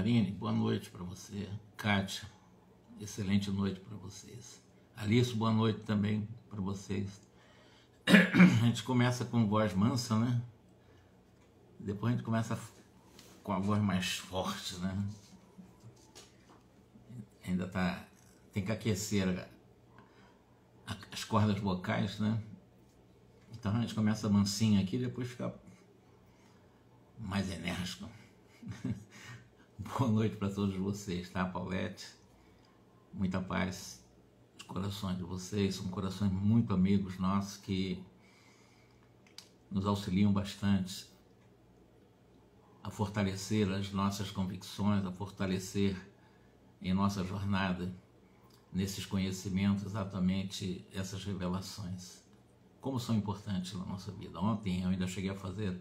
Marine, boa noite para você. Kátia, excelente noite para vocês. Alice, boa noite também para vocês. A gente começa com voz mansa, né? Depois a gente começa com a voz mais forte, né? Ainda tem que aquecer as cordas vocais, né? Então a gente começa mansinho aqui, depois fica mais enérgico. Boa noite para todos vocês, tá, Paulette? Muita paz de corações de vocês, são corações muito amigos nossos que nos auxiliam bastante a fortalecer as nossas convicções, a fortalecer em nossa jornada nesses conhecimentos exatamente essas revelações. Como são importantes na nossa vida. Ontem eu ainda cheguei a fazer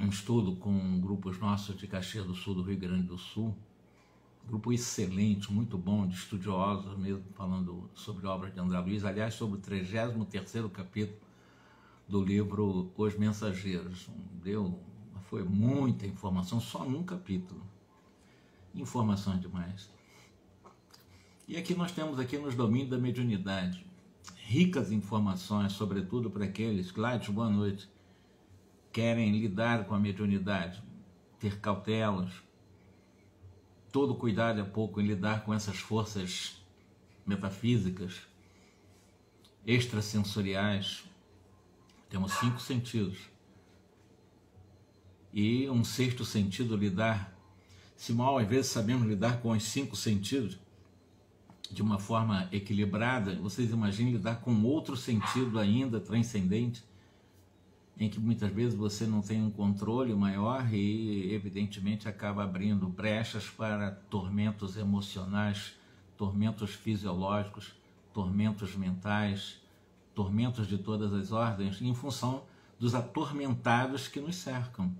um estudo com grupos nossos de Caxias do Sul, do Rio Grande do Sul, grupo excelente, muito bom, de estudiosos mesmo, falando sobre obras de André Luiz, aliás, sobre o 33º capítulo do livro Os Mensageiros. Foi muita informação, só num capítulo. Informações demais. E aqui nós temos aqui nos domínios da mediunidade, ricas informações, sobretudo para aqueles, Gladys, boa noite, querem lidar com a mediunidade, ter cautelas, todo cuidado é pouco em lidar com essas forças metafísicas, extrasensoriais. Temos 5 sentidos. E um 6º sentido lidar, se mal às vezes sabemos lidar com os 5 sentidos de uma forma equilibrada, vocês imaginem lidar com outro sentido ainda transcendente, em que muitas vezes você não tem um controle maior e evidentemente acaba abrindo brechas para tormentos emocionais, tormentos fisiológicos, tormentos mentais, tormentos de todas as ordens, em função dos atormentados que nos cercam.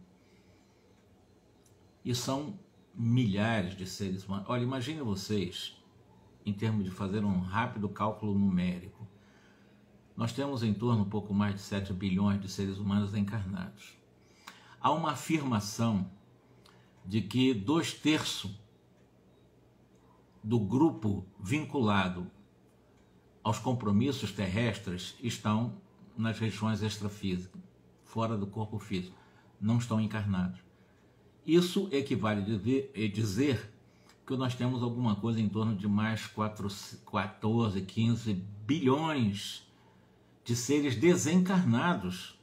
E são milhares de seres humanos. Olha, imagine vocês, em termos de fazer um rápido cálculo numérico, nós temos em torno um pouco mais de 7 bilhões de seres humanos encarnados. Há uma afirmação de que 2/3 do grupo vinculado aos compromissos terrestres estão nas regiões extrafísicas, fora do corpo físico, não estão encarnados. Isso equivale a dizer que nós temos alguma coisa em torno de mais 14, 15 bilhões de seres desencarnados,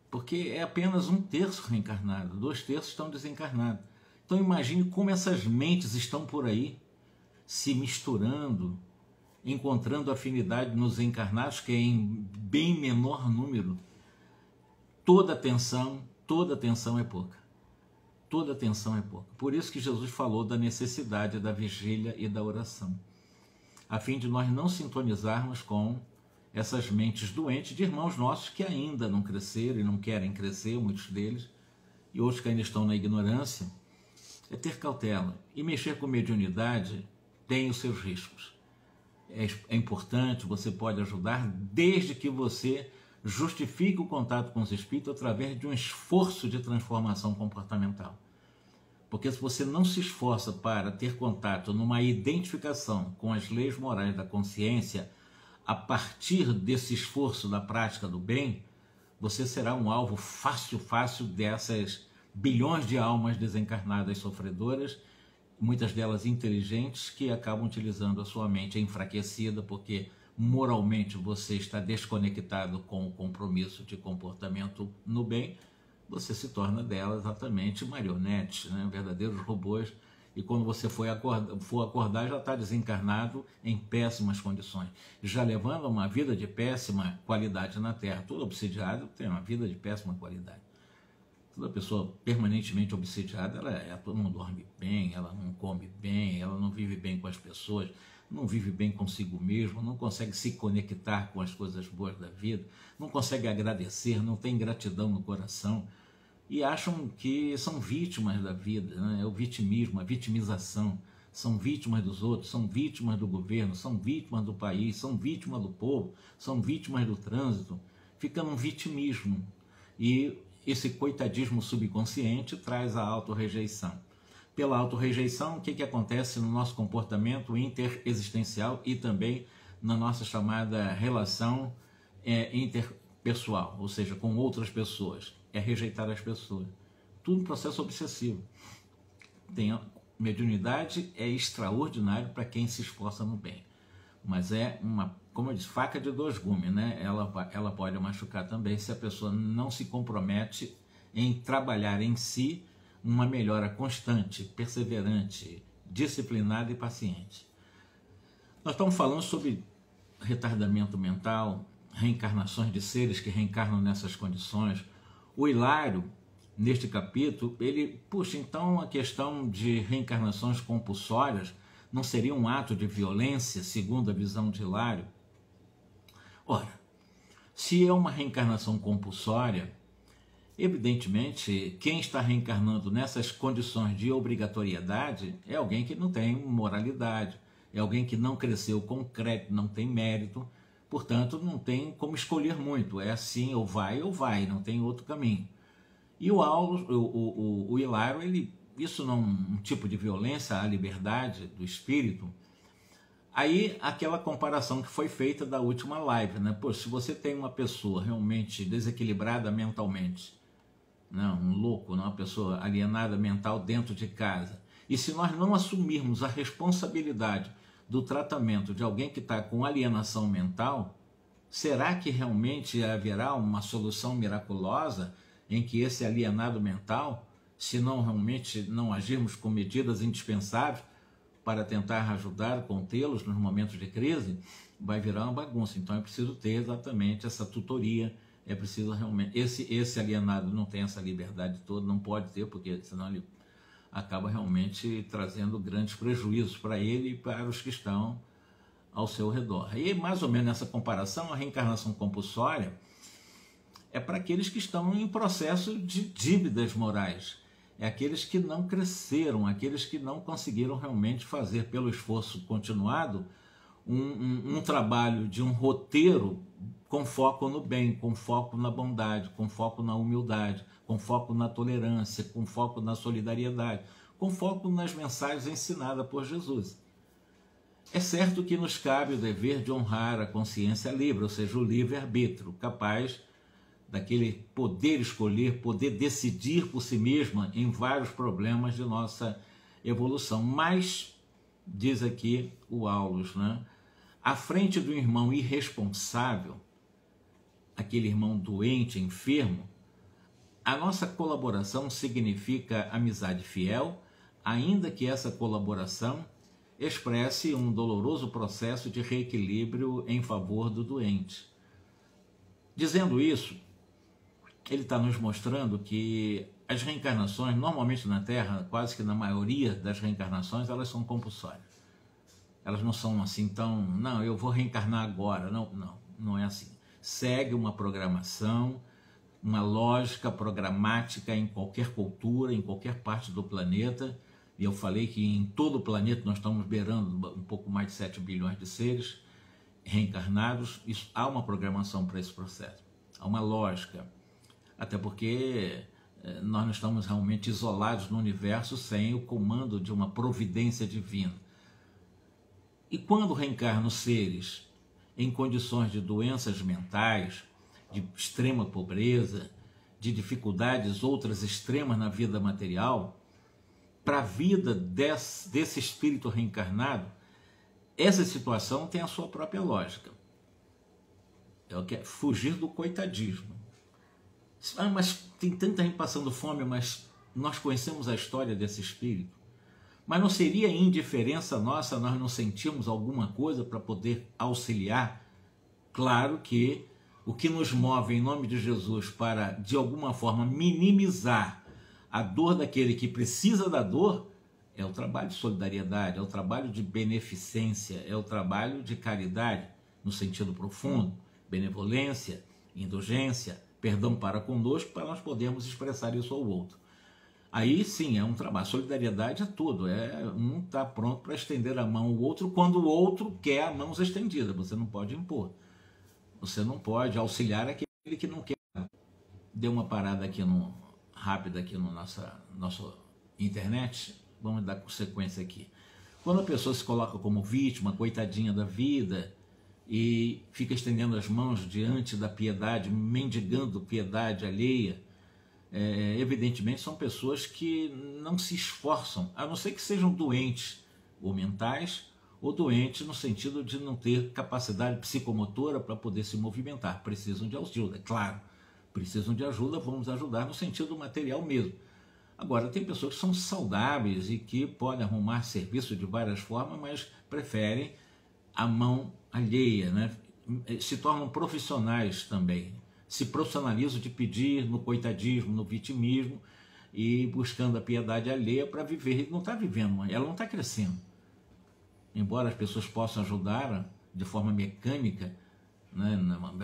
porque é apenas 1/3 reencarnado, 2/3 estão desencarnados. Então imagine como essas mentes estão por aí, se misturando, encontrando afinidade nos encarnados, que é em bem menor número. Toda atenção é pouca. Toda atenção é pouca. Por isso que Jesus falou da necessidade da vigília e da oração, a fim de nós não sintonizarmos com essas mentes doentes de irmãos nossos que ainda não cresceram e não querem crescer, muitos deles, e outros que ainda estão na ignorância. É ter cautela. E mexer com mediunidade tem os seus riscos. É importante, você pode ajudar, desde que você justifique o contato com os espíritos através de um esforço de transformação comportamental. Porque se você não se esforça para ter contato numa identificação com as leis morais da consciência, a partir desse esforço da prática do bem, você será um alvo fácil dessas bilhões de almas desencarnadas sofredoras, muitas delas inteligentes, que acabam utilizando a sua mente enfraquecida, porque moralmente você está desconectado com o compromisso de comportamento no bem, você se torna delas exatamente marionetes, né? Verdadeiros robôs. E quando você for acordar, já está desencarnado em péssimas condições, já levando uma vida de péssima qualidade na Terra. Todo obsidiado tem uma vida de péssima qualidade. Toda pessoa permanentemente obsidiada, ela não dorme bem, ela não come bem, ela não vive bem com as pessoas, não vive bem consigo mesmo, não consegue se conectar com as coisas boas da vida, não consegue agradecer, não tem gratidão no coração, e acham que são vítimas da vida, né? É o vitimismo, a vitimização. São vítimas dos outros, são vítimas do governo, são vítimas do país, são vítimas do povo, são vítimas do trânsito. Fica num vitimismo. E esse coitadismo subconsciente traz a autorrejeição. Pela autorrejeição, o que acontece no nosso comportamento interexistencial e também na nossa chamada relação interpessoal, ou seja, com outras pessoas? É rejeitar as pessoas. Tudo um processo obsessivo. A mediunidade é extraordinário para quem se esforça no bem, mas é uma, como eu disse, faca de dois gumes, né? Ela pode machucar também se a pessoa não se compromete em trabalhar em si uma melhora constante, perseverante, disciplinada e paciente. Nós estamos falando sobre retardamento mental, reencarnações de seres que reencarnam nessas condições. O Hilário, neste capítulo, ele puxa, então, a questão de reencarnações compulsórias não seria um ato de violência, segundo a visão de Hilário? Ora, se é uma reencarnação compulsória, evidentemente, quem está reencarnando nessas condições de obrigatoriedade é alguém que não tem moralidade, é alguém que não cresceu com crédito, não tem mérito, portanto, não tem como escolher muito, é assim, ou vai, não tem outro caminho. E o Hilário, isso não é um tipo de violência à liberdade do espírito. Aí, aquela comparação que foi feita da última live, né? Pô, se você tem uma pessoa realmente desequilibrada mentalmente, não, um louco, uma pessoa alienada mental dentro de casa, e se nós não assumirmos a responsabilidade do tratamento de alguém que está com alienação mental, será que realmente haverá uma solução miraculosa em que esse alienado mental, se não realmente não agirmos com medidas indispensáveis para tentar ajudar, contê-los nos momentos de crise, vai virar uma bagunça? Então é preciso ter exatamente essa tutoria, é preciso realmente, esse alienado não tem essa liberdade toda, não pode ter, porque senão ele acaba realmente trazendo grandes prejuízos para ele e para os que estão ao seu redor. E mais ou menos nessa comparação, a reencarnação compulsória é para aqueles que estão em processo de dívidas morais, é aqueles que não cresceram, aqueles que não conseguiram realmente fazer pelo esforço continuado um trabalho de um roteiro com foco no bem, com foco na bondade, com foco na humildade, com foco na tolerância, com foco na solidariedade, com foco nas mensagens ensinadas por Jesus. É certo que nos cabe o dever de honrar a consciência livre, ou seja, o livre-arbítrio, capaz daquele poder escolher, poder decidir por si mesma em vários problemas de nossa evolução. Mas, diz aqui o Aulus, né? À frente do irmão irresponsável, aquele irmão doente, enfermo, a nossa colaboração significa amizade fiel, ainda que essa colaboração expresse um doloroso processo de reequilíbrio em favor do doente. Dizendo isso, ele está nos mostrando que as reencarnações, normalmente na Terra, quase que na maioria das reencarnações, elas são compulsórias. Elas não são assim tão, não, eu vou reencarnar agora. Não é assim. Segue uma programação, uma lógica programática em qualquer cultura, em qualquer parte do planeta. E eu falei que em todo o planeta nós estamos beirando um pouco mais de 7 bilhões de seres reencarnados. Há uma programação para esse processo, há uma lógica. Até porque nós não estamos realmente isolados no universo sem o comando de uma providência divina. E quando reencarnam seres em condições de doenças mentais, de extrema pobreza, de dificuldades outras extremas na vida material, para a vida desse espírito reencarnado, essa situação tem a sua própria lógica. É o que é fugir do coitadismo. Ah, mas tem tanta gente passando fome, mas nós conhecemos a história desse espírito. Mas não seria indiferença nossa nós não sentirmos alguma coisa para poder auxiliar? Claro que o que nos move em nome de Jesus para, de alguma forma, minimizar a dor daquele que precisa da dor é o trabalho de solidariedade, é o trabalho de beneficência, é o trabalho de caridade no sentido profundo, benevolência, indulgência, perdão para conosco, para nós podermos expressar isso ao outro. Aí sim, é um trabalho. Solidariedade é tudo. Um está pronto para estender a mão ao outro quando o outro quer a mão estendida. Você não pode impor. Você não pode auxiliar aquele que não quer. dê uma parada aqui rápida aqui no nossa internet. Vamos dar sequência aqui. Quando a pessoa se coloca como vítima, coitadinha da vida, e fica estendendo as mãos diante da piedade, mendigando piedade alheia, evidentemente são pessoas que não se esforçam, a não ser que sejam doentes, ou mentais, ou doentes no sentido de não ter capacidade psicomotora para poder se movimentar. Precisam de ajuda, é claro. Precisam de ajuda, vamos ajudar no sentido material mesmo. Agora, tem pessoas que são saudáveis e que podem arrumar serviço de várias formas, mas preferem a mão alheia, né? Se tornam profissionais também, se profissionalizam de pedir no coitadismo, no vitimismo e buscando a piedade alheia para viver. Ele não está vivendo, ela não está crescendo. Embora as pessoas possam ajudar de forma mecânica, né,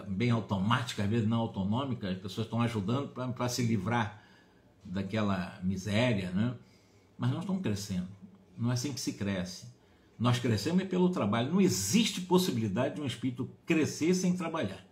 bem automática, às vezes não autonômica, as pessoas estão ajudando para se livrar daquela miséria, né? Mas não estão crescendo. Não é assim que se cresce. Nós crescemos pelo trabalho. Não existe possibilidade de um espírito crescer sem trabalhar.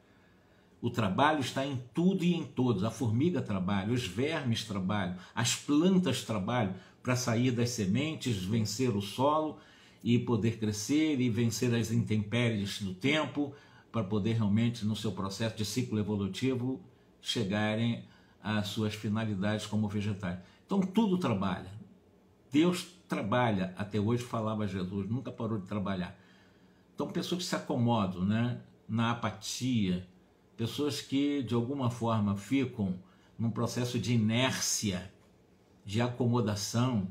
O trabalho está em tudo e em todos. A formiga trabalha, os vermes trabalham, as plantas trabalham para sair das sementes, vencer o solo e poder crescer e vencer as intempéries do tempo, para poder realmente, no seu processo de ciclo evolutivo, chegarem às suas finalidades como vegetais. Então tudo trabalha. Deus trabalha, até hoje falava Jesus, nunca parou de trabalhar. Então pessoas que se acomodam, né, na apatia, pessoas que de alguma forma ficam num processo de inércia, de acomodação,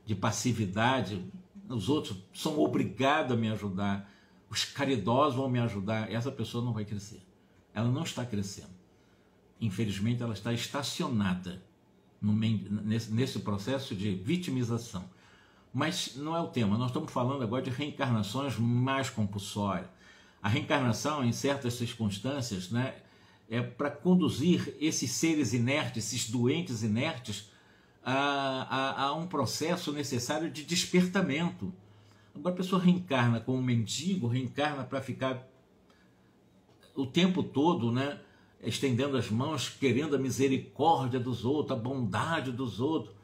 de passividade, os outros são obrigados a me ajudar, os caridosos vão me ajudar, essa pessoa não vai crescer. Ela não está crescendo. Infelizmente, ela está estacionada nesse processo de vitimização. Mas não é o tema, nós estamos falando agora de reencarnações mais compulsórias. A reencarnação, em certas circunstâncias, né, é para conduzir esses seres inertes, esses doentes inertes, a um processo necessário de despertamento. Agora a pessoa reencarna como um mendigo, reencarna para ficar o tempo todo, né, estendendo as mãos, querendo a misericórdia dos outros, a bondade dos outros,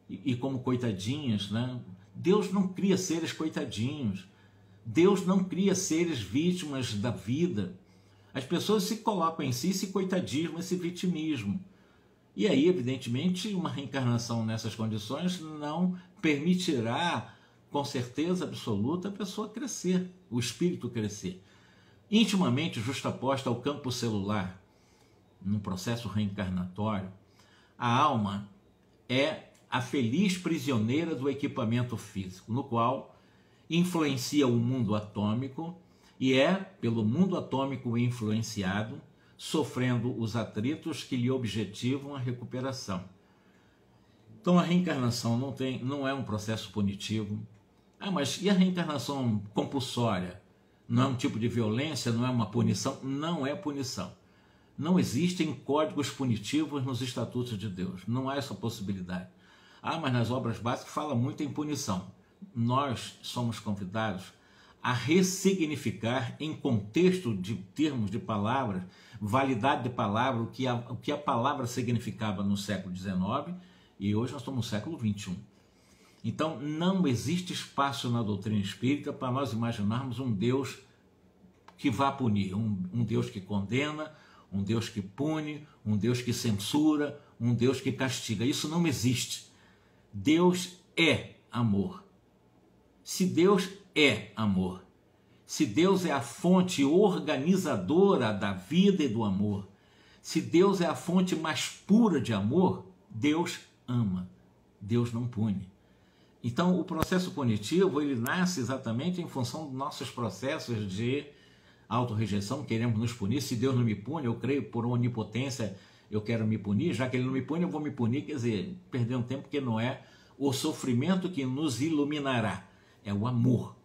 e como coitadinhas, né? Deus não cria seres coitadinhos, Deus não cria seres vítimas da vida. As pessoas se colocam em si esse coitadismo, esse vitimismo. E aí, evidentemente, uma reencarnação nessas condições não permitirá, com certeza absoluta, a pessoa crescer, o espírito crescer. Intimamente justaposta ao campo celular, num processo reencarnatório, a alma é a feliz prisioneira do equipamento físico, no qual influencia o mundo atômico e é, pelo mundo atômico influenciado, sofrendo os atritos que lhe objetivam a recuperação. Então a reencarnação não é um processo punitivo. Mas e a reencarnação compulsória? Não é um tipo de violência, não é uma punição? Não é punição. Não existem códigos punitivos nos estatutos de Deus. Não há essa possibilidade. Mas nas obras básicas fala muito em punição. Nós somos convidados a ressignificar em contexto de termos de palavras, validade de palavra, o que a palavra significava no século XIX e hoje nós estamos no século XXI. Então não existe espaço na doutrina espírita para nós imaginarmos um Deus que vá punir, um Deus que condena, um Deus que pune, um Deus que censura, um Deus que castiga. Isso não existe. Deus é amor. Se Deus é amor, se Deus é a fonte organizadora da vida e do amor, se Deus é a fonte mais pura de amor, Deus ama, Deus não pune. Então o processo punitivo, ele nasce exatamente em função dos nossos processos de autorrejeição, queremos nos punir. Se Deus não me pune, eu creio por onipotência, eu quero me punir, já que Ele não me pune, eu vou me punir, quer dizer, perdendo tempo, porque não é o sofrimento que nos iluminará, é o amor.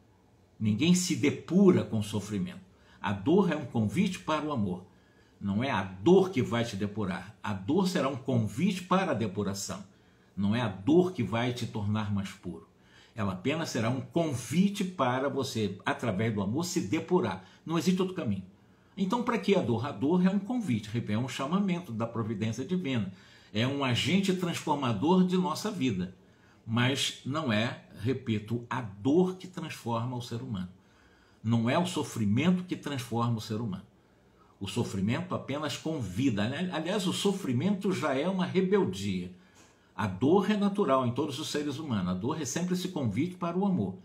Ninguém se depura com o sofrimento. A dor é um convite para o amor. Não é a dor que vai te depurar. A dor será um convite para a depuração. Não é a dor que vai te tornar mais puro. Ela apenas será um convite para você, através do amor, se depurar. Não existe outro caminho. Então, para que a dor? A dor é um convite, é um chamamento da providência divina. É um agente transformador de nossa vida. Mas não é, repito, a dor que transforma o ser humano. Não é o sofrimento que transforma o ser humano. O sofrimento apenas convida. Aliás, o sofrimento já é uma rebeldia. A dor é natural em todos os seres humanos. A dor é sempre esse convite para o amor.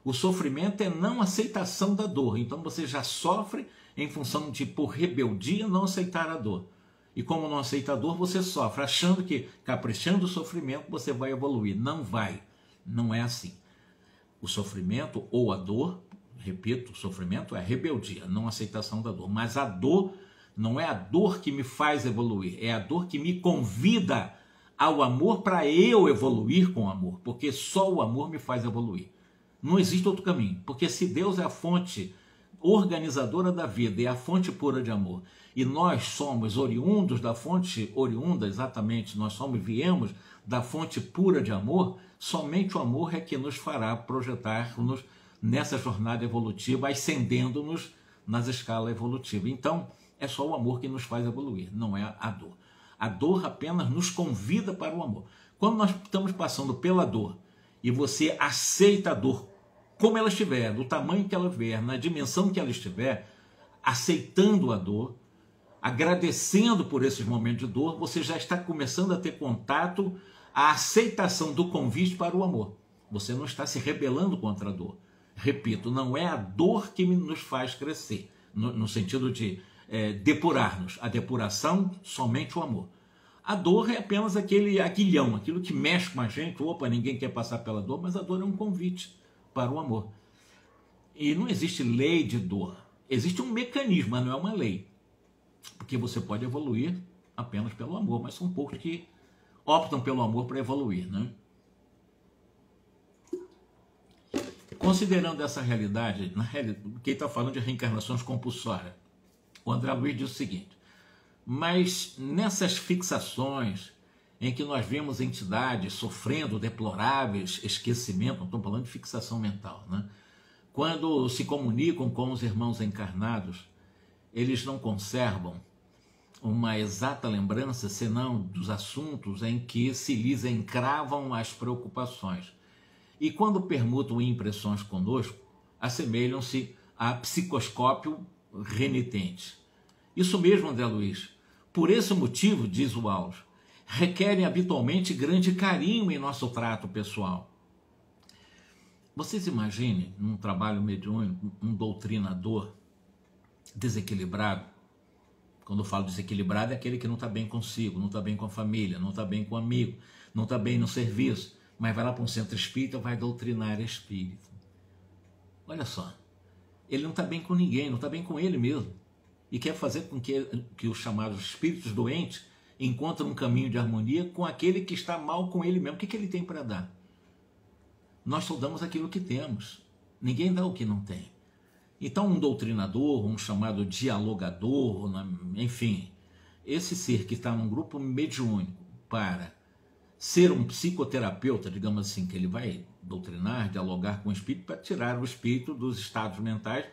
O sofrimento é não aceitação da dor. Então você já sofre em função de, por rebeldia, não aceitar a dor. E como não aceita a dor, você sofre, achando que, caprichando o sofrimento, você vai evoluir. Não vai. Não é assim. O sofrimento ou a dor, repito, o sofrimento é a rebeldia, não a aceitação da dor. Mas a dor não é a dor que me faz evoluir, é a dor que me convida ao amor para eu evoluir com o amor, porque só o amor me faz evoluir. Não existe outro caminho, porque se Deus é a fonte organizadora da vida, é a fonte pura de amor, e nós somos oriundos da fonte oriunda, exatamente, viemos da fonte pura de amor, somente o amor é que nos fará projetar-nos nessa jornada evolutiva, ascendendo-nos nas escalas evolutivas. Então, é só o amor que nos faz evoluir, não é a dor. A dor apenas nos convida para o amor. Quando nós estamos passando pela dor e você aceita a dor como ela estiver, do tamanho que ela vier, na dimensão que ela estiver, aceitando a dor, agradecendo por esses momentos de dor, você já está começando a ter contato, a aceitação do convite para o amor. Você não está se rebelando contra a dor. Repito, não é a dor que nos faz crescer, no sentido de depurar-nos. A depuração, somente o amor. A dor é apenas aquele aguilhão, aquilo que mexe com a gente. Opa, ninguém quer passar pela dor, mas a dor é um convite para o amor. E não existe lei de dor. Existe um mecanismo, mas não é uma lei. Porque você pode evoluir apenas pelo amor, mas são poucos que optam pelo amor para evoluir, né? Considerando essa realidade, quem está falando de reencarnações compulsórias, o André Luiz diz o seguinte: mas nessas fixações em que nós vemos entidades sofrendo deploráveis esquecimentos, não estamos falando de fixação mental, né? Quando se comunicam com os irmãos encarnados, eles não conservam uma exata lembrança, senão dos assuntos em que se lhes encravam as preocupações. E quando permutam impressões conosco, assemelham-se a psicoscópio renitente. Isso mesmo, André Luiz. Por esse motivo, diz o Aulos, requerem habitualmente grande carinho em nosso trato pessoal. Vocês imaginem, num trabalho mediúnico, um doutrinador desequilibrado. Quando eu falo desequilibrado, é aquele que não está bem consigo, não está bem com a família, não está bem com o amigo, não está bem no serviço, mas vai lá para um centro espírita e vai doutrinar espírito. Olha só, ele não está bem com ninguém, não está bem com ele mesmo. E quer fazer com que os chamados espíritos doentes encontrem um caminho de harmonia com aquele que está mal com ele mesmo. O que ele tem para dar? Nós só damos aquilo que temos. Ninguém dá o que não tem. Então um doutrinador, um chamado dialogador, enfim, esse ser que está num grupo mediúnico para ser um psicoterapeuta, digamos assim, que ele vai doutrinar, dialogar com o espírito para tirar o espírito dos estados mentais,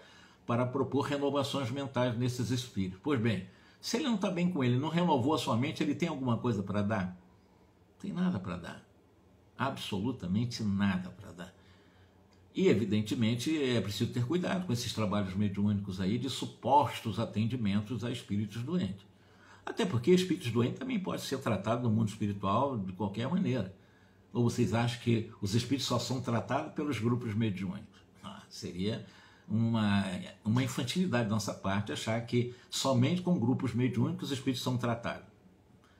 para propor renovações mentais nesses espíritos. Pois bem, se ele não está bem com ele, não renovou a sua mente, ele tem alguma coisa para dar? Não tem nada para dar. Absolutamente nada para dar. E, evidentemente, é preciso ter cuidado com esses trabalhos mediúnicos aí de supostos atendimentos a espíritos doentes. Até porque espíritos doentes também podem ser tratados no mundo espiritual de qualquer maneira. Ou vocês acham que os espíritos só são tratados pelos grupos mediúnicos? Seria uma infantilidade da nossa parte achar que somente com grupos mediúnicos os espíritos são tratados.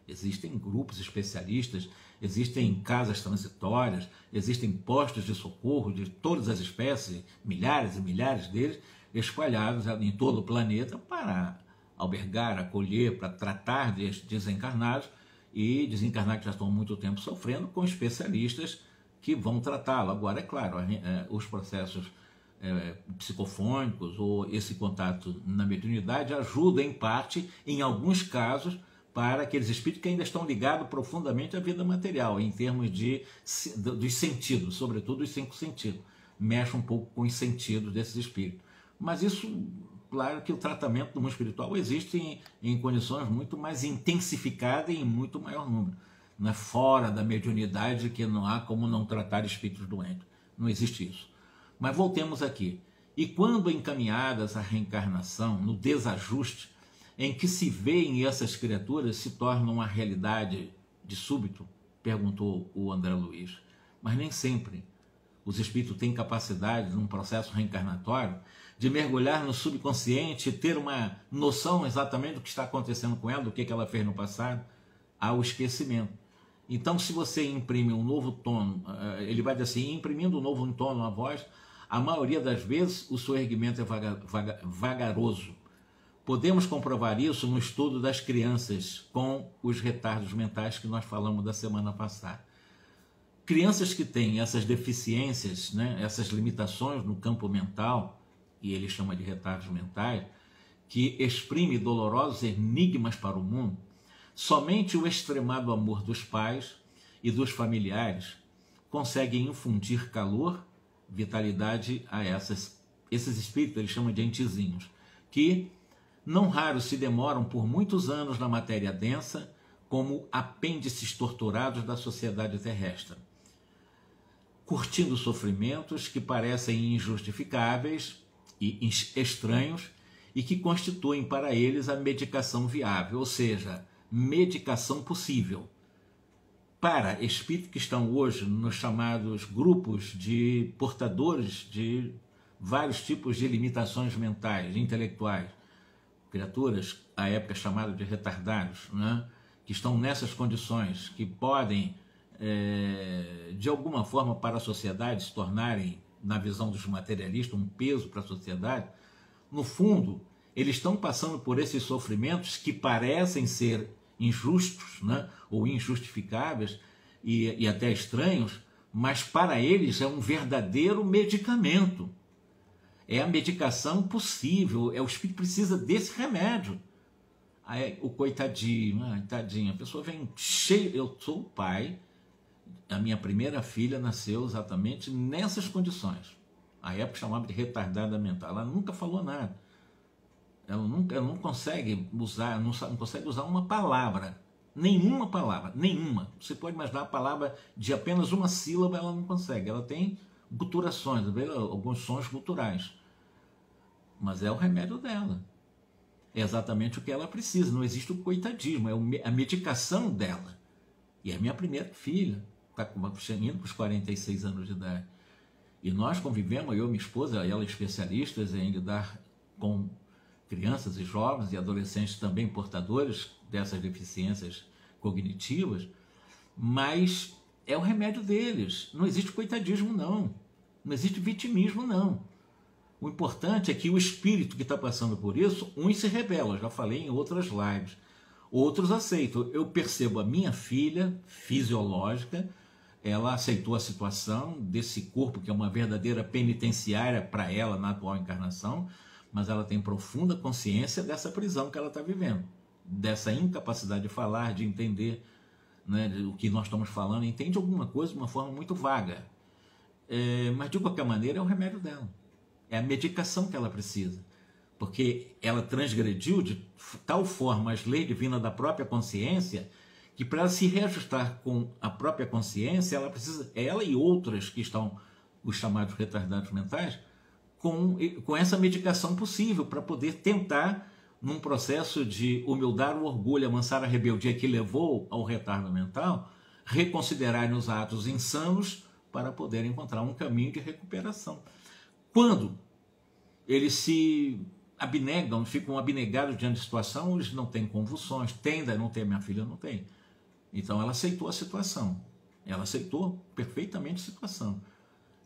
Existem grupos especialistas, existem casas transitórias, existem postos de socorro de todas as espécies, milhares e milhares deles, espalhados em todo o planeta para albergar, acolher, para tratar de desencarnados e desencarnados que já estão há muito tempo sofrendo, com especialistas que vão tratá-lo. Agora, é claro, os processos psicofônicos ou esse contato na mediunidade ajuda em parte, em alguns casos, para aqueles espíritos que ainda estão ligados profundamente à vida material, em termos dos sentidos, sobretudo os 5 sentidos. Mexe um pouco com os sentidos desses espíritos. Mas isso claro que o tratamento do mundo espiritual existe em condições muito mais intensificadas e em muito maior número. Não é fora da mediunidade que não há como não tratar espíritos doentes. Não existe isso. Mas voltemos aqui. E quando encaminhadas à reencarnação, no desajuste, em que se veem essas criaturas se tornam uma realidade de súbito? Perguntou o André Luiz. Mas nem sempre. Os espíritos têm capacidade, num processo reencarnatório, de mergulhar no subconsciente e ter uma noção exatamente do que está acontecendo com ela, do que ela fez no passado, ao esquecimento. Então, se você imprime um novo tono, ele vai dizer assim, imprimindo um novo tono na voz, a maioria das vezes o seu erguimento é vagaroso. Podemos comprovar isso no estudo das crianças com os retardos mentais que nós falamos da semana passada. Crianças que têm essas deficiências, né, essas limitações no campo mental, e ele chama de retardos mentais, que exprime dolorosos enigmas para o mundo, somente o extremado amor dos pais e dos familiares conseguem infundir calor, vitalidade a esses espíritos, ele chama de entezinhos, que não raro se demoram por muitos anos na matéria densa, como apêndices torturados da sociedade terrestre, curtindo sofrimentos que parecem injustificáveis e estranhos e que constituem para eles a medicação viável, ou seja, medicação possível. Para espíritos que estão hoje nos chamados grupos de portadores de vários tipos de limitações mentais, intelectuais, criaturas, à época chamadas de retardados, né, que estão nessas condições, que podem, de alguma forma, para a sociedade, se tornarem, na visão dos materialistas, um peso para a sociedade, no fundo, eles estão passando por esses sofrimentos que parecem ser injustos, né, ou injustificáveis e até estranhos, mas para eles é um verdadeiro medicamento. É a medicação possível, o espírito precisa desse remédio. Aí, o coitadinho, tadinha, a pessoa vem cheia, eu sou o pai, a minha primeira filha nasceu exatamente nessas condições. A época chamava de retardada mental, ela nunca falou nada. Ela não consegue usar, não consegue usar uma palavra, nenhuma palavra, nenhuma. Você pode imaginar a palavra de apenas uma sílaba, ela não consegue. Ela tem guturações, alguns sons guturais. Mas é o remédio dela. É exatamente o que ela precisa. Não existe o coitadismo, é a medicação dela. E é a minha primeira filha, está indo para os 46 anos de idade. E nós convivemos, eu e minha esposa, ela é especialista em lidar com crianças e jovens e adolescentes também portadores dessas deficiências cognitivas, mas é o remédio deles. Não existe coitadismo, não. Não existe vitimismo, não. O importante é que o espírito que está passando por isso, uns se rebela, já falei em outras lives, outros aceitam. Eu percebo a minha filha fisiológica, ela aceitou a situação desse corpo que é uma verdadeira penitenciária para ela na atual encarnação, mas ela tem profunda consciência dessa prisão que ela está vivendo, dessa incapacidade de falar, de entender, né, o que nós estamos falando, entende alguma coisa de uma forma muito vaga. Mas de qualquer maneira é o remédio dela. É a medicação que ela precisa, porque ela transgrediu de tal forma as leis divinas da própria consciência, que para ela se reajustar com a própria consciência, ela precisa, ela e outras que estão, os chamados retardados mentais, com essa medicação possível, para poder tentar, num processo de humildar o orgulho, amansar a rebeldia que levou ao retardo mental, reconsiderarem os atos insanos para poder encontrar um caminho de recuperação. Quando eles se abnegam, ficam abnegados diante da situação, eles não têm convulsões, não tem, minha filha não tem. Então ela aceitou a situação, ela aceitou perfeitamente a situação.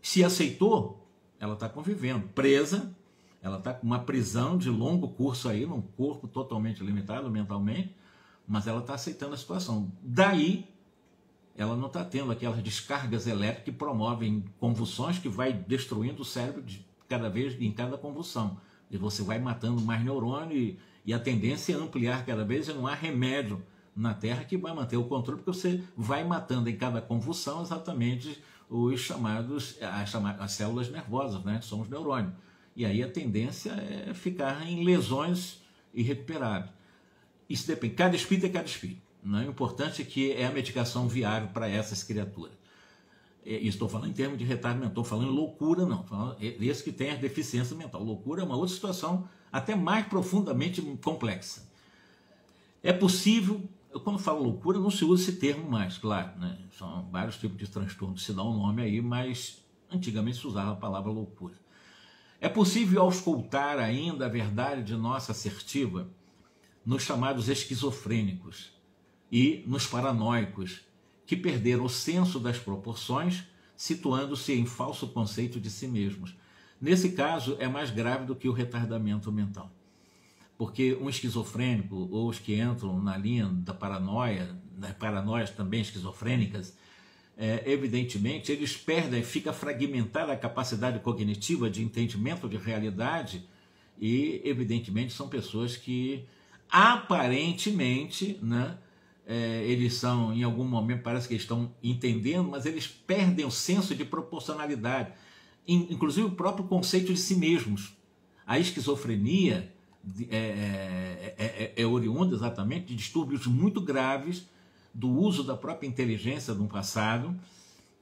Se aceitou, ela está convivendo, presa, ela está com uma prisão de longo curso aí, num corpo totalmente limitado mentalmente, mas ela está aceitando a situação. Daí, ela não está tendo aquelas descargas elétricas que promovem convulsões que vai destruindo o cérebro de cada vez em cada convulsão. E você vai matando mais neurônio e a tendência é ampliar cada vez, e não há remédio na Terra que vai manter o controle, porque você vai matando em cada convulsão exatamente os chamados, as células nervosas, né, que são os neurônios. E aí a tendência é ficar em lesões irrecuperáveis. Isso depende, cada espírito é cada espírito. Não é? O importante é que é a medicação viável para essas criaturas. Estou falando em termos de retardo mental, estou falando em loucura, não. Estou falando esse que tem a deficiência mental. Loucura é uma outra situação até mais profundamente complexa. É possível, quando falo loucura, não se usa esse termo mais, claro, né? São vários tipos de transtornos que se dá um nome aí, mas antigamente se usava a palavra loucura. É possível auscultar ainda a verdade de nossa assertiva nos chamados esquizofrênicos e nos paranoicos, que perderam o senso das proporções, situando-se em falso conceito de si mesmos. Nesse caso, é mais grave do que o retardamento mental. Porque um esquizofrênico, ou os que entram na linha da paranoia, das paranoias também esquizofrênicas, evidentemente, eles perdem, fica fragmentada a capacidade cognitiva de entendimento de realidade e, evidentemente, são pessoas que, aparentemente, né, eles são, em algum momento, parece que estão entendendo, mas eles perdem o senso de proporcionalidade, inclusive o próprio conceito de si mesmos. A esquizofrenia é oriunda exatamente de distúrbios muito graves do uso da própria inteligência no passado,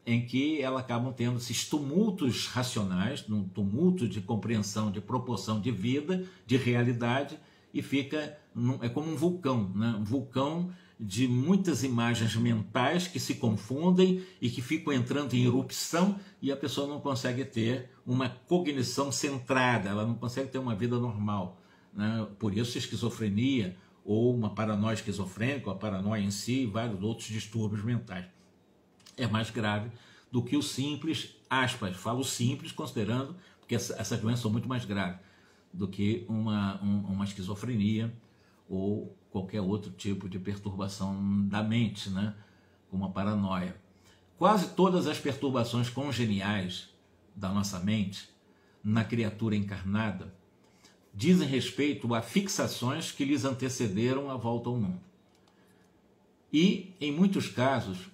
em que elas acabam tendo esses tumultos racionais, um tumulto de compreensão, de proporção de vida, de realidade, e fica, é como um vulcão, né? Um vulcão de muitas imagens mentais que se confundem e que ficam entrando em erupção, e a pessoa não consegue ter uma cognição centrada, ela não consegue ter uma vida normal, né? Por isso a esquizofrenia, ou uma paranoia esquizofrênica, ou a paranoia em si, e vários outros distúrbios mentais. É mais grave do que o simples, aspas, falo simples considerando, porque essas doenças são muito mais graves do que uma esquizofrenia ou qualquer outro tipo de perturbação da mente, né? Como a paranoia. Quase todas as perturbações congeniais da nossa mente, na criatura encarnada, dizem respeito a fixações que lhes antecederam a volta ao mundo. E, em muitos casos,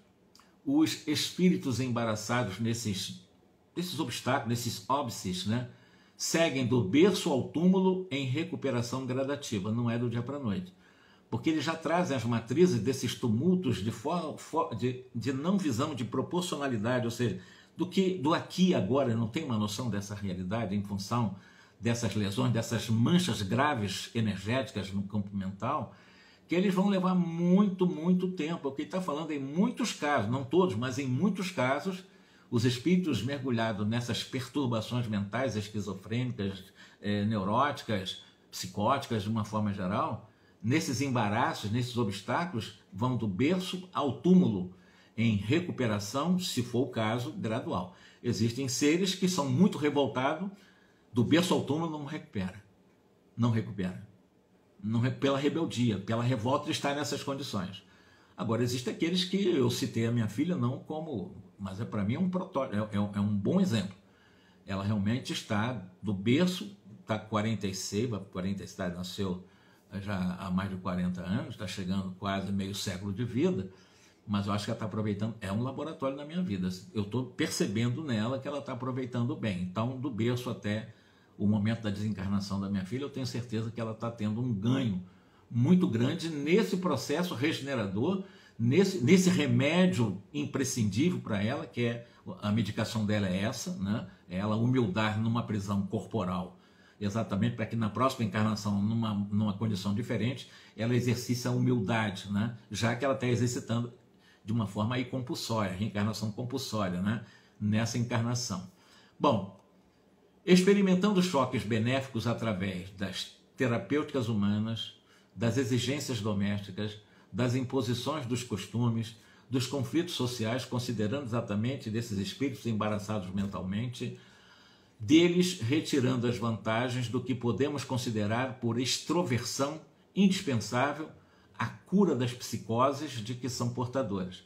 os espíritos embaraçados nesses obstáculos, nesses óbices, né, seguem do berço ao túmulo em recuperação gradativa, não é do dia para a noite. Porque eles já trazem as matrizes desses tumultos de não visão, de proporcionalidade, ou seja, do aqui e agora, não tem uma noção dessa realidade em função dessas lesões, dessas manchas graves energéticas no campo mental, que eles vão levar muito, muito tempo. O que ele está falando em muitos casos, não todos, mas em muitos casos, os espíritos mergulhados nessas perturbações mentais, esquizofrênicas, neuróticas, psicóticas, de uma forma geral, nesses embaraços, nesses obstáculos, vão do berço ao túmulo, em recuperação, se for o caso, gradual. Existem seres que são muito revoltados, do berço ao túmulo não recupera. Não recupera. Pela rebeldia, pela revolta, está nessas condições. Agora, existem aqueles que eu citei a minha filha não como, mas para mim é um protótipo, é um bom exemplo. Ela realmente está do berço, está 46, nasceu já há mais de 40 anos, está chegando quase meio século de vida, mas eu acho que ela está aproveitando, é um laboratório na minha vida. Eu estou percebendo nela que ela está aproveitando bem. Então, do berço até o momento da desencarnação da minha filha, eu tenho certeza que ela está tendo um ganho muito grande nesse processo regenerador, nesse remédio imprescindível para ela, que é a medicação dela é essa, né? É ela humildar numa prisão corporal, exatamente para que na próxima encarnação, numa condição diferente, ela exercite a humildade, né? Já que ela está exercitando de uma forma aí compulsória, reencarnação compulsória, né? Nessa encarnação. Bom, experimentando choques benéficos através das terapêuticas humanas, das exigências domésticas, das imposições dos costumes, dos conflitos sociais, considerando exatamente desses espíritos embaraçados mentalmente, deles retirando as vantagens do que podemos considerar por extroversão indispensável à cura das psicoses de que são portadoras.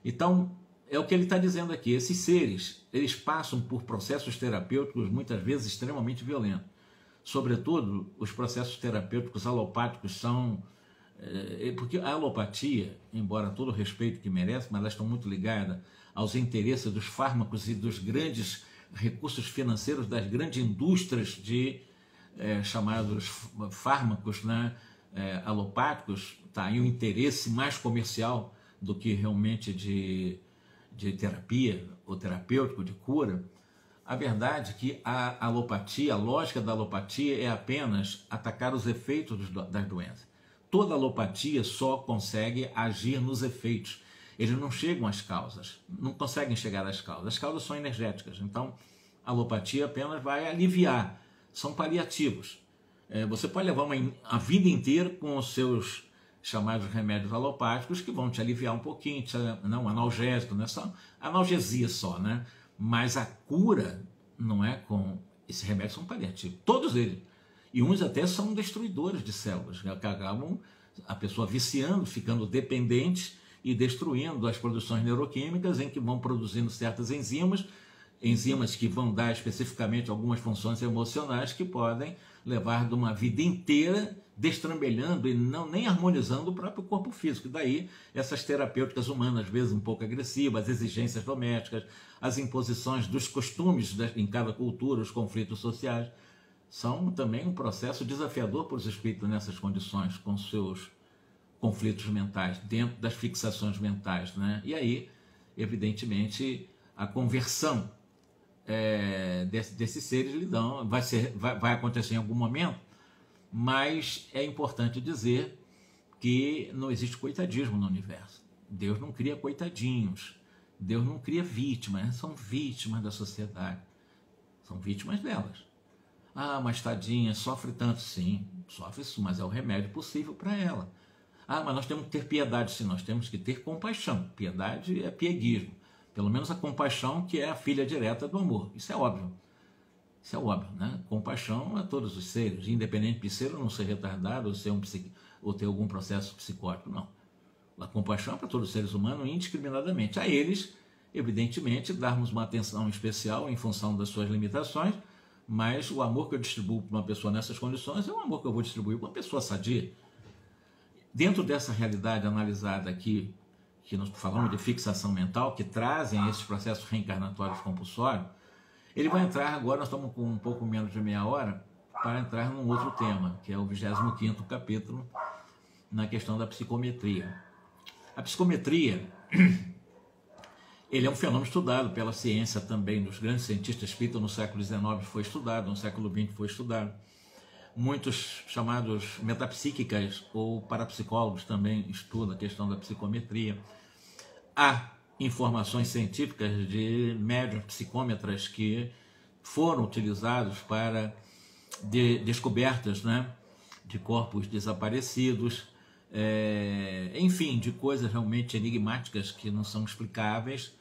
Então, é o que ele está dizendo aqui, esses seres, eles passam por processos terapêuticos muitas vezes extremamente violentos. Sobretudo, os processos terapêuticos alopáticos são... porque a alopatia, embora todo o respeito que merece, mas elas estão muito ligadas aos interesses dos fármacos e dos grandes recursos financeiros das grandes indústrias de chamados fármacos, né, alopáticos, tá aí o interesse mais comercial do que realmente de terapia ou terapêutico, de cura. A verdade é que a alopatia, a lógica da alopatia é apenas atacar os efeitos das doenças. Toda alopatia só consegue agir nos efeitos. Eles não chegam às causas, não conseguem chegar às causas. As causas são energéticas, então a alopatia apenas vai aliviar, são paliativos. Você pode levar a vida inteira com os seus chamados remédios alopáticos que vão te aliviar um pouquinho, não analgésico, não é só analgesia só, né? Mas a cura não é com esses remédios, são paliativos, todos eles. E uns até são destruidores de células, que acabam a pessoa viciando, ficando dependente e destruindo as produções neuroquímicas em que vão produzindo certas enzimas que vão dar especificamente algumas funções emocionais que podem levar de uma vida inteira destrambelhando e nem harmonizando o próprio corpo físico. Daí essas terapêuticas humanas, às vezes um pouco agressivas, as exigências domésticas, as imposições dos costumes em cada cultura, os conflitos sociais, são também um processo desafiador para os espíritos nessas condições, com seus conflitos mentais, dentro das fixações mentais, né? E aí, evidentemente, a conversão desses seres vai acontecer em algum momento, mas é importante dizer que não existe coitadismo no universo. Deus não cria coitadinhos, Deus não cria vítimas, são vítimas da sociedade, são vítimas delas. Ah, mas tadinha, sofre tanto. Sim, sofre isso, mas é o remédio possível para ela. Ah, mas nós temos que ter piedade, sim, nós temos que ter compaixão. Piedade é pieguismo. Pelo menos a compaixão, que é a filha direta do amor. Isso é óbvio. Isso é óbvio, né? Compaixão a todos os seres, independente de ser ou não ser retardado, ou ter algum processo psicótico, não. A compaixão é para todos os seres humanos indiscriminadamente. A eles, evidentemente, darmos uma atenção especial em função das suas limitações, mas o amor que eu distribuo para uma pessoa nessas condições é o amor que eu vou distribuir para uma pessoa sadia. Dentro dessa realidade analisada aqui, que nós falamos de fixação mental, que trazem esses processos reencarnatórios compulsórios, ele vai entrar agora, nós estamos com um pouco menos de meia hora, para entrar num outro tema, que é o 25º capítulo, na questão da psicometria. A psicometria, ele é um fenômeno estudado pela ciência também, dos grandes cientistas espíritas no século XIX foi estudado, no século XX foi estudado. Muitos chamados metapsíquicas ou parapsicólogos também estudam a questão da psicometria. Há informações científicas de médiuns psicômetras que foram utilizados para descobertas, né, de corpos desaparecidos, enfim, de coisas realmente enigmáticas que não são explicáveis,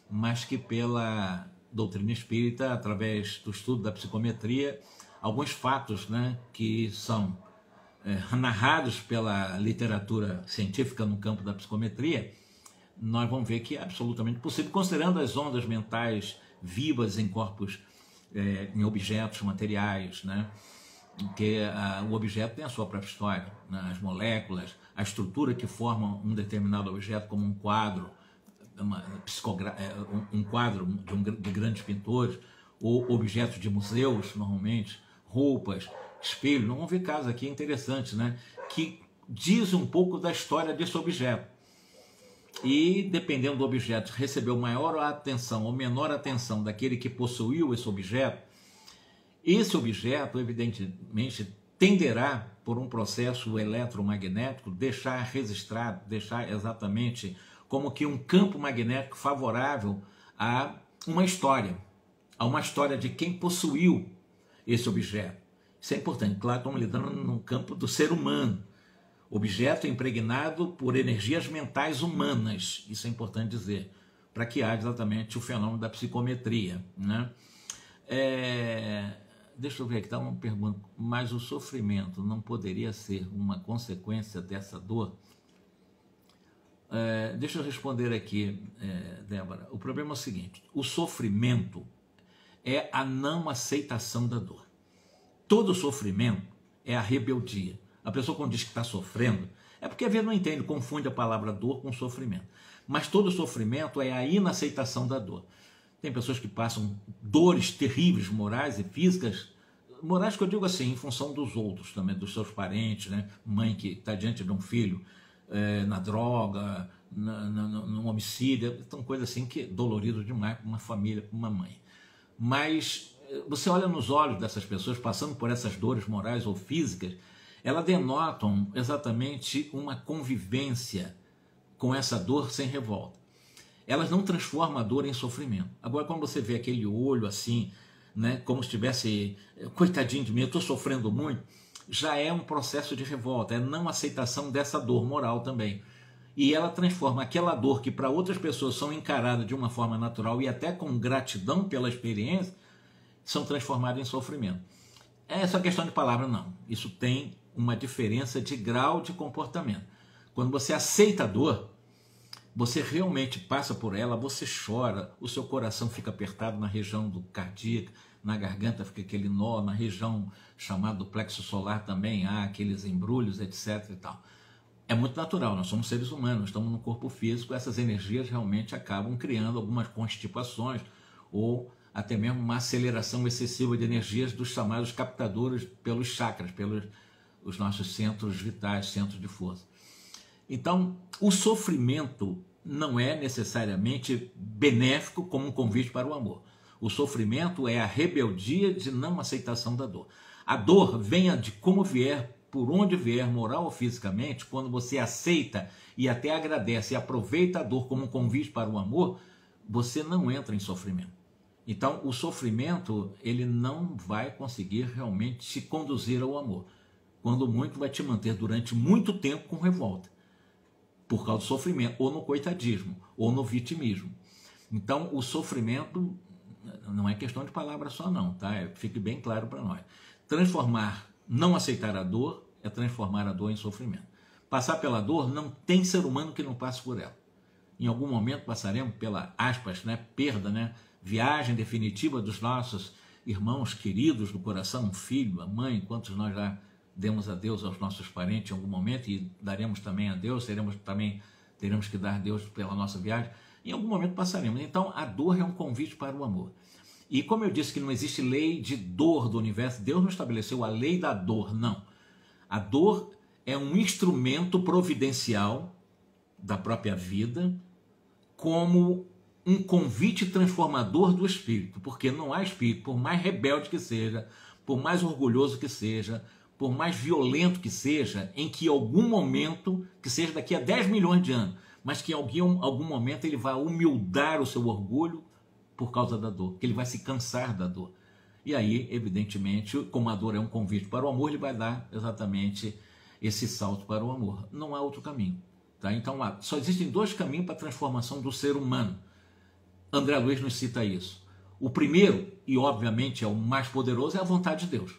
mas que pela doutrina espírita, através do estudo da psicometria, alguns fatos, né, que são narrados pela literatura científica no campo da psicometria, nós vamos ver que é absolutamente possível, considerando as ondas mentais vivas em corpos, em objetos materiais, né, que o objeto tem a sua própria história, né, as moléculas, a estrutura que forma um determinado objeto, como um quadro, um quadro de grandes pintores, ou objetos de museus, normalmente, roupas, espelho. Nós vamos ver casos aqui interessantes, né, que dizem um pouco da história desse objeto. E, dependendo do objeto, recebeu maior atenção ou menor atenção daquele que possuiu esse objeto, evidentemente, tenderá, por um processo eletromagnético, deixar registrado, deixar exatamente como que um campo magnético favorável a uma história de quem possuiu esse objeto. Isso é importante. Claro, estamos lidando no campo do ser humano. Objeto impregnado por energias mentais humanas. Isso é importante dizer, para que haja exatamente o fenômeno da psicometria, né? Deixa eu ver aqui, está uma pergunta. Mas o sofrimento não poderia ser uma consequência dessa dor? Deixa eu responder aqui, Débora. O problema é o seguinte: o sofrimento é a não aceitação da dor. Todo sofrimento é a rebeldia. A pessoa, quando diz que está sofrendo, é porque às vezes não entende, confunde a palavra dor com sofrimento. Mas todo sofrimento é a inaceitação da dor. Tem pessoas que passam dores terríveis, morais e físicas, morais que eu digo assim, em função dos outros também, dos seus parentes, né? Mãe que está diante de um filho na droga, no homicídio, então coisa assim que é dolorido demais para uma família, para uma mãe. Mas você olha nos olhos dessas pessoas passando por essas dores morais ou físicas, elas denotam exatamente uma convivência com essa dor sem revolta. Elas não transformam a dor em sofrimento. Agora, quando você vê aquele olho assim, né, como se tivesse, coitadinho de mim, eu estou sofrendo muito, já é um processo de revolta, é não aceitação dessa dor moral também. E ela transforma aquela dor que para outras pessoas são encaradas de uma forma natural e até com gratidão pela experiência, são transformadas em sofrimento. Essa questão de palavra não, isso tem uma diferença de grau de comportamento. Quando você aceita a dor, você realmente passa por ela, você chora, o seu coração fica apertado na região do cardíaco, na garganta fica aquele nó, na região chamada do plexo solar também há aqueles embrulhos, etc. e tal. É muito natural, nós somos seres humanos, estamos no corpo físico, essas energias realmente acabam criando algumas constipações ou até mesmo uma aceleração excessiva de energias dos chamados captadores pelos chakras, pelos os nossos centros vitais, centros de força. Então, o sofrimento não é necessariamente benéfico como um convite para o amor. O sofrimento é a rebeldia de não aceitação da dor. A dor, venha de como vier, por onde vier, moral ou fisicamente, quando você aceita e até agradece e aproveita a dor como um convite para o amor, você não entra em sofrimento. Então, o sofrimento, ele não vai conseguir realmente te conduzir ao amor. Quando muito, vai te manter durante muito tempo com revolta, por causa do sofrimento, ou no coitadismo, ou no vitimismo. Então, o sofrimento não é questão de palavra só não, tá? Fique bem claro para nós. Transformar, não aceitar a dor, é transformar a dor em sofrimento. Passar pela dor, não tem ser humano que não passe por ela. Em algum momento passaremos pela, aspas, né, perda, né, viagem definitiva dos nossos irmãos queridos do coração, um filho, a mãe, quantos nós já demos a Deus aos nossos parentes em algum momento e daremos também a Deus, teremos que dar a Deus pela nossa viagem, em algum momento passaremos. Então a dor é um convite para o amor. E como eu disse que não existe lei de dor do universo, Deus não estabeleceu a lei da dor, não. A dor é um instrumento providencial da própria vida como um convite transformador do espírito, porque não há espírito, por mais rebelde que seja, por mais orgulhoso que seja, por mais violento que seja, em que em algum momento, que seja daqui a 10 milhões de anos, mas que em algum momento ele vai humildar o seu orgulho por causa da dor, que ele vai se cansar da dor. E aí, evidentemente, como a dor é um convite para o amor, ele vai dar exatamente esse salto para o amor. Não há outro caminho. Tá? Então, só existem dois caminhos para a transformação do ser humano. André Luiz nos cita isso. O primeiro, e obviamente é o mais poderoso, é a vontade de Deus.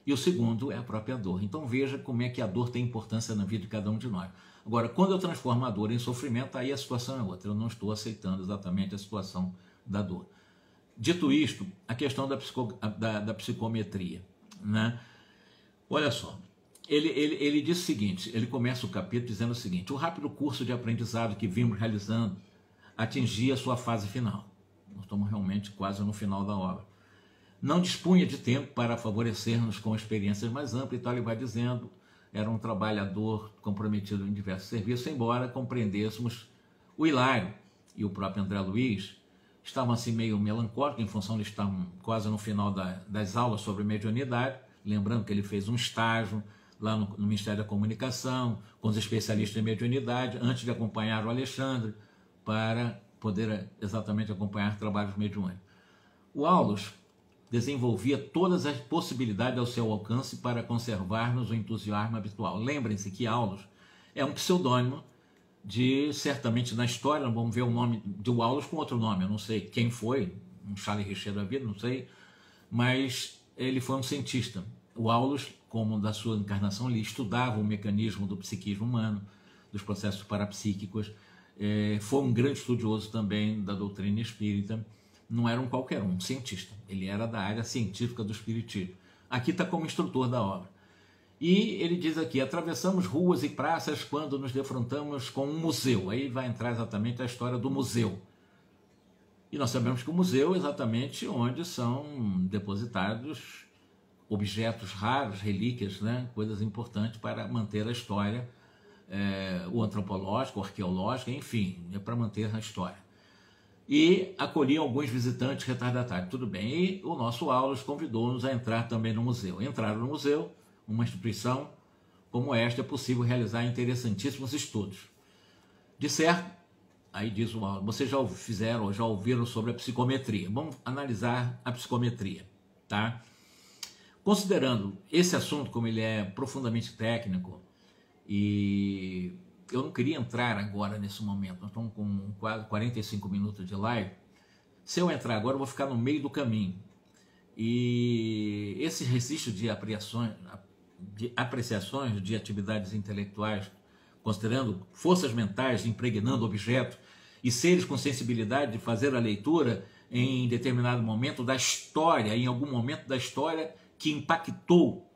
E o segundo é a própria dor. Então veja como é que a dor tem importância na vida de cada um de nós. Agora, quando eu transformo a dor em sofrimento, aí a situação é outra. Eu não estou aceitando exatamente a situação da dor. Dito isto, a questão da psicometria. Né? Olha só, ele diz o seguinte, ele começa o capítulo dizendo o seguinte: o rápido curso de aprendizado que vimos realizando atingia sua fase final. Nós estamos realmente quase no final da obra. Não dispunha de tempo para favorecer-nos com experiências mais amplas, e tal, ele vai dizendo, era um trabalhador comprometido em diversos serviços, embora compreendêssemos o Hilário e o próprio André Luiz, estavam assim meio melancólicos, em função de estar quase no final das aulas sobre mediunidade, lembrando que ele fez um estágio lá no Ministério da Comunicação, com os especialistas em mediunidade, antes de acompanhar o Alexandre, para poder exatamente acompanhar trabalhos mediúnicos. O Aulus desenvolvia todas as possibilidades ao seu alcance para conservar-nos o entusiasmo habitual. Lembrem-se que Aulus é um pseudônimo de, certamente na história, vamos ver o nome do Aulus com outro nome, eu não sei quem foi, um Charles Richer da vida, não sei, mas ele foi um cientista. O Aulus, como da sua encarnação, ele estudava o mecanismo do psiquismo humano, dos processos parapsíquicos, foi um grande estudioso também da doutrina espírita. Não era um qualquer um cientista, ele era da área científica do espiritismo. Aqui está como instrutor da obra. E ele diz aqui: atravessamos ruas e praças quando nos defrontamos com um museu. Aí vai entrar exatamente a história do museu. E nós sabemos que o museu é exatamente onde são depositados objetos raros, relíquias, né? Coisas importantes para manter a história, o antropológico, o arqueológico, enfim, é para manter a história. E acolhi alguns visitantes retardatários, tudo bem. E o nosso Aulos convidou-nos a entrar também no museu. Entraram no museu, uma instituição como esta, é possível realizar interessantíssimos estudos. De certo, aí diz o Aulos, vocês já fizeram ou já ouviram sobre a psicometria. Vamos analisar a psicometria, tá? Considerando esse assunto como ele é profundamente técnico, e eu não queria entrar agora nesse momento, nós estamos com quase 45 minutos de live. Se eu entrar agora, eu vou ficar no meio do caminho. E esse registro de apreciações de atividades intelectuais, considerando forças mentais impregnando objetos e seres com sensibilidade de fazer a leitura em determinado momento da história, em algum momento da história que impactou,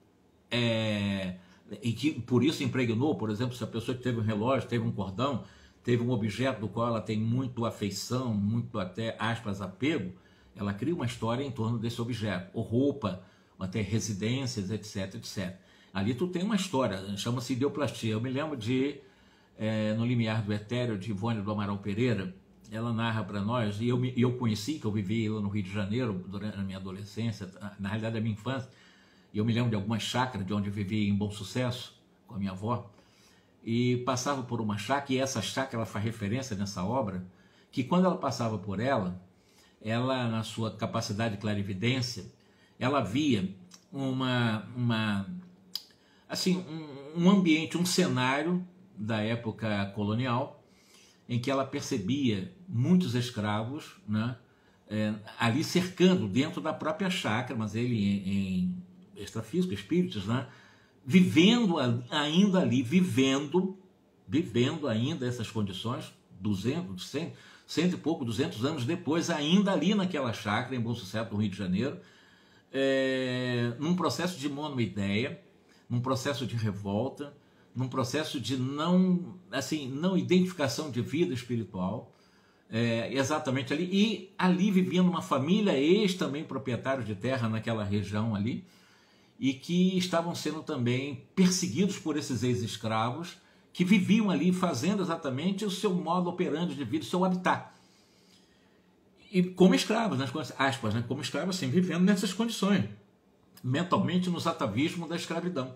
e que por isso impregnou, por exemplo, se a pessoa teve um relógio, teve um cordão, teve um objeto do qual ela tem muito afeição, muito até aspas apego, ela cria uma história em torno desse objeto, ou roupa, ou até residências, etc, etc. Ali tu tem uma história, chama-se ideoplastia. Eu me lembro de No Limiar do Etéreo, de Ivone do Amaral Pereira, ela narra para nós, e eu conheci, que eu vivi lá no Rio de Janeiro durante a minha adolescência, na realidade a minha infância, e eu me lembro de algumas chácaras de onde eu vivi em Bom Sucesso, com a minha avó, e passava por uma chácara, e essa chácara ela faz referência nessa obra, que quando ela passava por ela, na sua capacidade de clarividência, ela via um ambiente, um cenário da época colonial, em que ela percebia muitos escravos, né, ali cercando dentro da própria chácara, mas ele em extrafísico, espíritos, né, vivendo ainda ali, vivendo ainda essas condições, 200, 100 e pouco, 200 anos depois, ainda ali naquela chácara, em Bom Sucesso, no Rio de Janeiro, num processo de monoideia, num processo de revolta, num processo de não identificação de vida espiritual, exatamente ali, e ali vivendo uma família, também proprietários de terra naquela região ali, e que estavam sendo também perseguidos por esses ex-escravos, que viviam ali fazendo exatamente o seu modo operandi de vida, o seu habitat. E como escravos, aspas, né? Como escravos, assim, vivendo nessas condições, mentalmente nos atavismos da escravidão.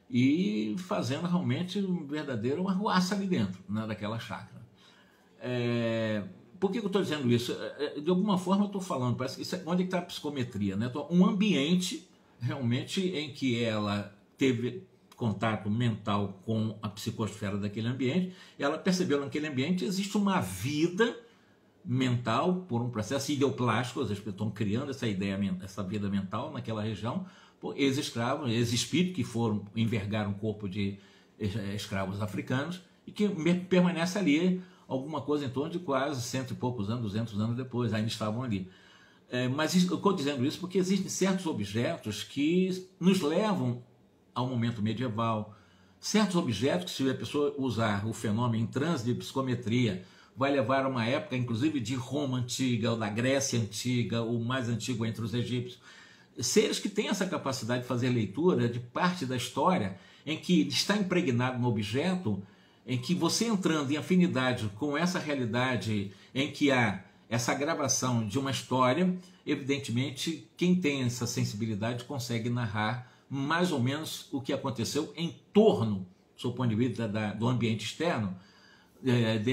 E fazendo realmente um verdadeiro arruaça ali dentro, né, daquela chácara. Por que eu estou dizendo isso? De alguma forma eu estou falando, parece que isso onde está a psicometria, né? Um ambiente realmente em que ela teve contato mental com a psicosfera daquele ambiente, ela percebeu naquele ambiente existe uma vida mental por um processo ideoplástico, as pessoas estão criando essa ideia, essa vida mental naquela região, por ex-escravos, ex-espíritos que envergaram o corpo de escravos africanos e que permanece ali alguma coisa em torno de quase 100 e poucos anos, 200 anos depois, ainda estavam ali. Mas eu estou dizendo isso porque existem certos objetos que nos levam ao momento medieval, certos objetos que, se a pessoa usar o fenômeno em transe de psicometria, vai levar a uma época, inclusive, de Roma antiga, ou da Grécia antiga, o mais antigo entre os egípcios. Seres que têm essa capacidade de fazer leitura de parte da história, em que está impregnado no objeto, em que você entrando em afinidade com essa realidade, em que há essa gravação de uma história, evidentemente, quem tem essa sensibilidade consegue narrar mais ou menos o que aconteceu em torno, do seu ponto de vista do ambiente externo,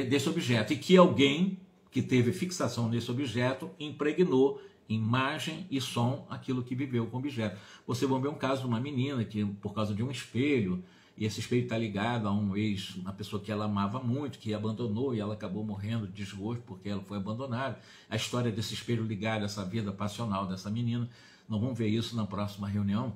desse objeto, e que alguém que teve fixação nesse objeto impregnou imagem e som aquilo que viveu com o objeto. Você vai ver um caso de uma menina que, por causa de um espelho, e esse espelho está ligado a uma pessoa que ela amava muito, que abandonou, e ela acabou morrendo de desgosto porque ela foi abandonada. A história desse espelho ligado a essa vida passional dessa menina, nós vamos ver isso na próxima reunião,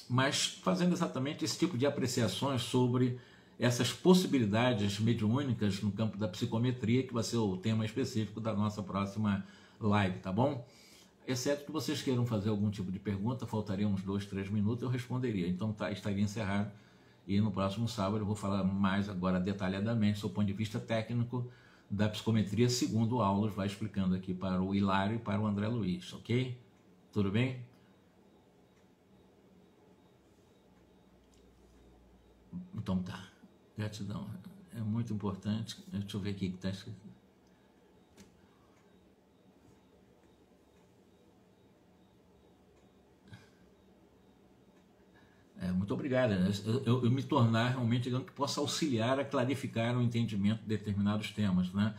mas fazendo exatamente esse tipo de apreciações sobre essas possibilidades mediúnicas no campo da psicometria, que vai ser o tema específico da nossa próxima live, tá bom? Exceto que vocês queiram fazer algum tipo de pergunta, faltaria uns 2, 3 minutos, eu responderia. Então estaria encerrado, e no próximo sábado eu vou falar mais agora detalhadamente, do ponto de vista técnico, da psicometria, segundo aulas, vai explicando aqui para o Hilário e para o André Luiz, ok? Tudo bem? Então tá, gratidão, é muito importante. Deixa eu ver aqui o que está escrito. Muito obrigado. Eu me tornar realmente, digamos, que possa auxiliar a clarificar o entendimento de determinados temas, né?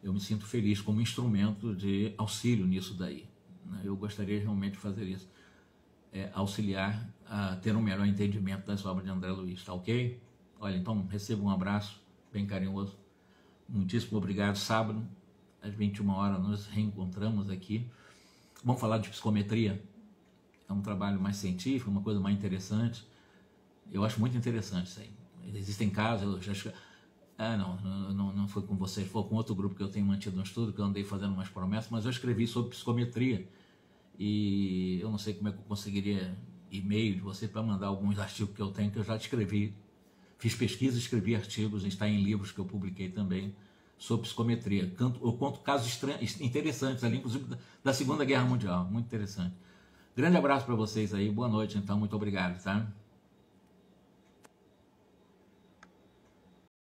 Eu me sinto feliz como instrumento de auxílio nisso daí, né? Eu gostaria realmente de fazer isso, auxiliar a ter um melhor entendimento das obras de André Luiz, tá ok? Olha, então receba um abraço bem carinhoso, muitíssimo obrigado. Sábado, às 21 horas, nos reencontramos aqui. Vamos falar de psicometria. É um trabalho mais científico, uma coisa mais interessante. Eu acho muito interessante isso aí. Existem casos, eu já... não foi com vocês, foi com outro grupo que eu tenho mantido um estudo, que eu andei fazendo umas promessas, mas eu escrevi sobre psicometria. E eu não sei como é que eu conseguiria e-mail de você para mandar alguns artigos que eu tenho, que eu já escrevi. Fiz pesquisa, escrevi artigos, está em livros que eu publiquei também, sobre psicometria. Eu conto casos interessantes ali, inclusive da Segunda Guerra Mundial, muito interessante. Grande abraço para vocês aí, boa noite então, muito obrigado, tá?